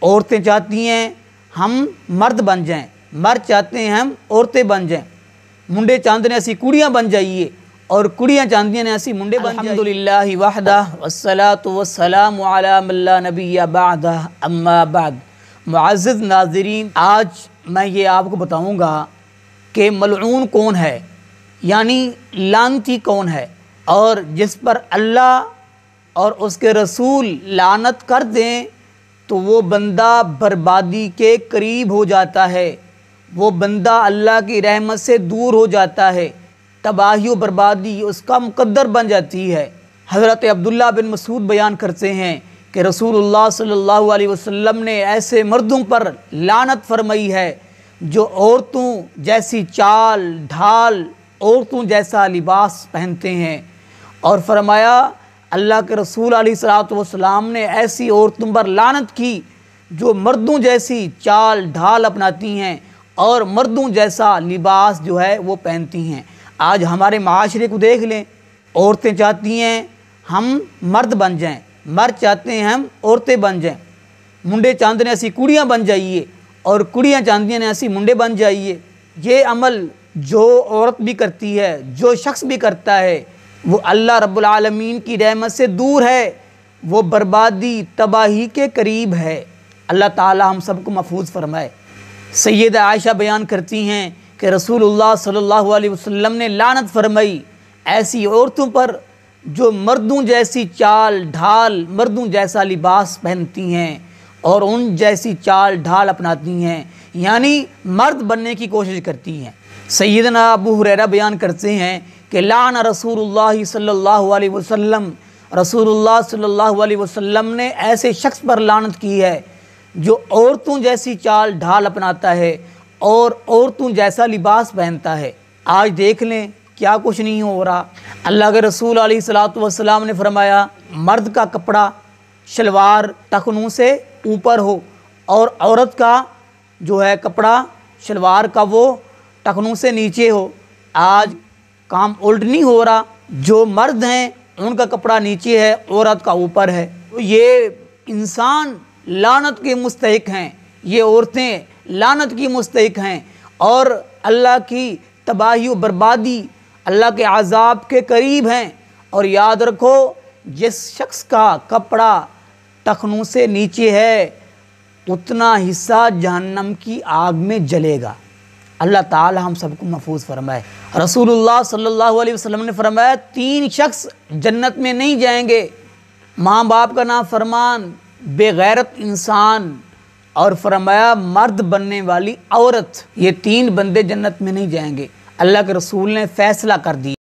औरतें चाहती हैं हम मर्द बन जाएं, मर्द चाहते हैं हम औरतें बन जाएं। मुंडे चाहते ने असी कुड़ियाँ बन जाइए और कुड़ियाँ चाहती ने असी मुंडे बन जाइए। अल्हम्दुलिल्लाहि वहदा वस्सलातु वस्सलामु अला मल्ला नबिय्य बअदा अम्मा बाद। मुअज़्ज़िज़ नाज़रीन, आज मैं ये आपको बताऊँगा कि मलऊन कौन है, यानी लानती कौन है, और जिस पर अल्लाह और उसके रसूल लानत कर दें तो वो बंदा बर्बादी के करीब हो जाता है, वो बंदा अल्लाह की रहमत से दूर हो जाता है, तबाही और बर्बादी उसका मुकद्दर बन जाती है। हज़रत अब्दुल्ला बिन मसूद बयान करते हैं कि रसूलुल्लाह सल्लल्लाहु अलैहि वसल्लम ने ऐसे मर्दों पर लानत फरमाई है जो औरतों जैसी चाल ढाल, औरतों जैसा लिबास पहनते हैं, और फरमाया अल्लाह के रसूल अलैहिस्सलातु वस्सलाम ने ऐसी औरतों पर लानत की जो मर्दों जैसी चाल ढाल अपनाती हैं और मर्दों जैसा लिबास जो है वो पहनती हैं। आज हमारे माशरे को देख लें, औरतें चाहती हैं हम मर्द बन जाएं, मर्द चाहते हैं हम औरतें बन जाएं। मुंडे चाहते ने असी कुड़ियाँ बन जाइए और कुड़ियाँ चाहती ने असी मुंडे बन जाइए। ये अमल जो औरत भी करती है, जो शख्स भी करता है, वो अल्लाह रब्बुल आलमीन की रहमत से दूर है, वो बर्बादी तबाही के करीब है। अल्लाह ताला हम सबको महफूज फरमाए। सैयदा आयशा बयान करती हैं कि रसूलुल्लाह सल्लल्लाहु अलैहि वसल्लम ने लानत फरमाई ऐसी औरतों पर जो मर्दों जैसी चाल ढाल, मर्दों जैसा लिबास पहनती हैं और उन जैसी चाल ढाल अपनाती हैं, यानी मर्द बनने की कोशिश करती हैं। सैयदना अबू हुरैरा बयान करते हैं कि लान रसूलुल्लाह सल्लल्लाहु अलैहि वसल्लम, रसूलुल्लाह सल्लल्लाहु अलैहि वसल्लम ने ऐसे शख्स पर लानत की है जो औरतों जैसी चाल ढाल अपनाता है और औरतों जैसा लिबास पहनता है। आज देख लें क्या कुछ नहीं हो रहा। अल्लाह के रसूल अलैहिस्सलातु वस्सलाम ने फरमाया मर्द का कपड़ा शलवार टखनों से ऊपर हो और औरत का जो है कपड़ा शलवार का वो टखनों से नीचे हो। आज काम उल्ट नहीं हो रहा, जो मर्द हैं उनका कपड़ा नीचे है, औरत का ऊपर है। तो ये इंसान लानत के मुस्तहिक हैं, ये औरतें लानत की मुस्तहिक हैं और अल्लाह की तबाही और बर्बादी, अल्लाह के अज़ाब के करीब हैं। और याद रखो, जिस शख्स का कपड़ा टखनों से नीचे है उतना हिस्सा जहन्नम की आग में जलेगा। अल्लाह ताला हम सबको महफूज फरमाए। रसूलुल्लाह सल्लल्लाहु अलैहि वसल्लम ने फरमाया 3 शख्स जन्नत में नहीं जाएंगे, माँ बाप का नाफरमान, बेगैरत इंसान और फरमाया मर्द बनने वाली औरत। ये 3 बंदे जन्नत में नहीं जाएंगे। अल्लाह के रसूल ने फैसला कर दिया।